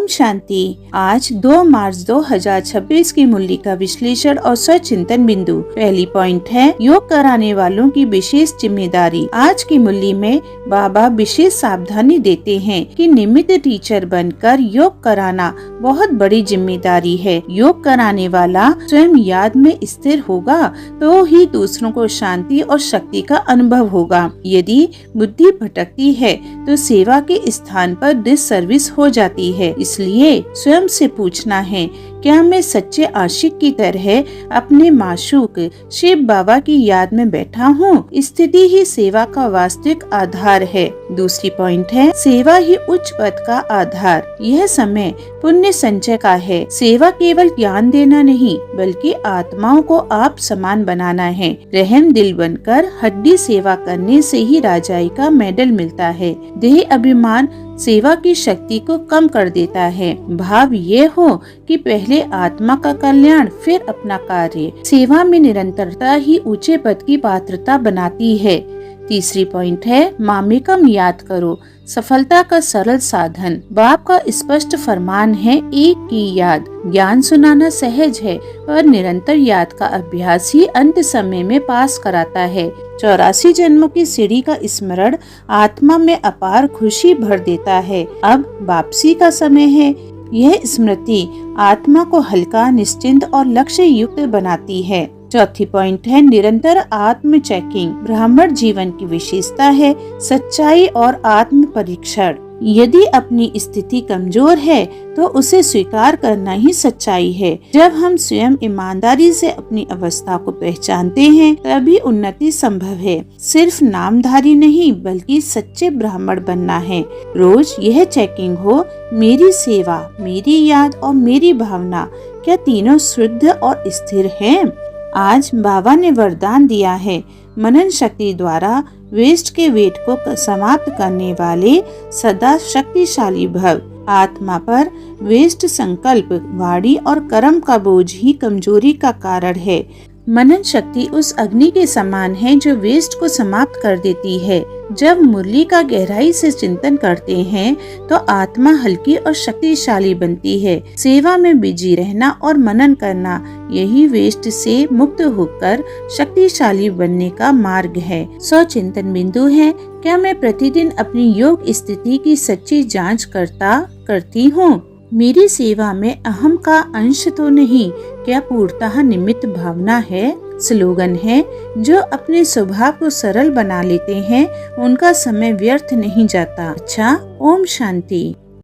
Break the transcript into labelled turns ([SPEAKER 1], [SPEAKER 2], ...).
[SPEAKER 1] शांति। आज 2 मार्च 2026 की मुरली का विश्लेषण और सचिंतन बिंदु। पहली पॉइंट है योग कराने वालों की विशेष जिम्मेदारी। आज की मुरली में बाबा विशेष सावधानी देते हैं कि नियमित टीचर बनकर योग कराना बहुत बड़ी जिम्मेदारी है। योग कराने वाला स्वयं याद में स्थिर होगा तो ही दूसरों को शांति और शक्ति का अनुभव होगा। यदि बुद्धि भटकती है तो सेवा के स्थान पर डिससर्विस हो जाती है। इसलिए स्वयं से पूछना है, क्या मैं सच्चे आशिक की तरह अपने माशूक शिव बाबा की याद में बैठा हूँ? स्थिति ही सेवा का वास्तविक आधार है। दूसरी पॉइंट है सेवा ही उच्च पद का आधार। यह समय पुण्य संचय का है। सेवा केवल ज्ञान देना नहीं बल्कि आत्माओं को आप समान बनाना है। रहम दिल बनकर हड्डी सेवा करने से ही राजाई का मेडल मिलता है। देह अभिमान सेवा की शक्ति को कम कर देता है। भाव ये हो कि पहले आत्मा का कल्याण फिर अपना कार्य। सेवा में निरंतरता ही ऊंचे पद की पात्रता बनाती है। तीसरी पॉइंट है मामेकम याद करो, सफलता का सरल साधन। बाप का स्पष्ट फरमान है एक की याद। ज्ञान सुनाना सहज है पर निरंतर याद का अभ्यास ही अंत समय में पास कराता है। 84 जन्मों की सीढ़ी का स्मरण आत्मा में अपार खुशी भर देता है। अब वापसी का समय है। यह स्मृति आत्मा को हल्का, निश्चिंत और लक्ष्य युक्त बनाती है। चौथी पॉइंट है निरंतर आत्म चेकिंग। ब्राह्मण जीवन की विशेषता है सच्चाई और आत्म परीक्षण। यदि अपनी स्थिति कमजोर है तो उसे स्वीकार करना ही सच्चाई है। जब हम स्वयं ईमानदारी से अपनी अवस्था को पहचानते हैं तभी उन्नति संभव है। सिर्फ नामधारी नहीं बल्कि सच्चे ब्राह्मण बनना है। रोज यह चेकिंग हो, मेरी सेवा, मेरी याद और मेरी भावना क्या तीनों शुद्ध और स्थिर हैं? आज बाबा ने वरदान दिया है, मनन शक्ति द्वारा वेस्ट के वेट को समाप्त करने वाले सदा शक्तिशाली भव। आत्मा पर वेस्ट संकल्प, वाणी और कर्म का बोझ ही कमजोरी का कारण है। मनन शक्ति उस अग्नि के समान है जो वेस्ट को समाप्त कर देती है। जब मुरली का गहराई से चिंतन करते हैं तो आत्मा हल्की और शक्तिशाली बनती है। सेवा में बिजी रहना और मनन करना यही वेस्ट से मुक्त होकर शक्तिशाली बनने का मार्ग है। स्वचिंतन बिंदु है, क्या मैं प्रतिदिन अपनी योग स्थिति की सच्ची जांच करती हूँ? मेरी सेवा में अहम का अंश तो नहीं, क्या पूर्णतः निमित्त भावना है? स्लोगन है, जो अपने स्वभाव को सरल बना लेते हैं उनका समय व्यर्थ नहीं जाता। अच्छा, ओम शांति।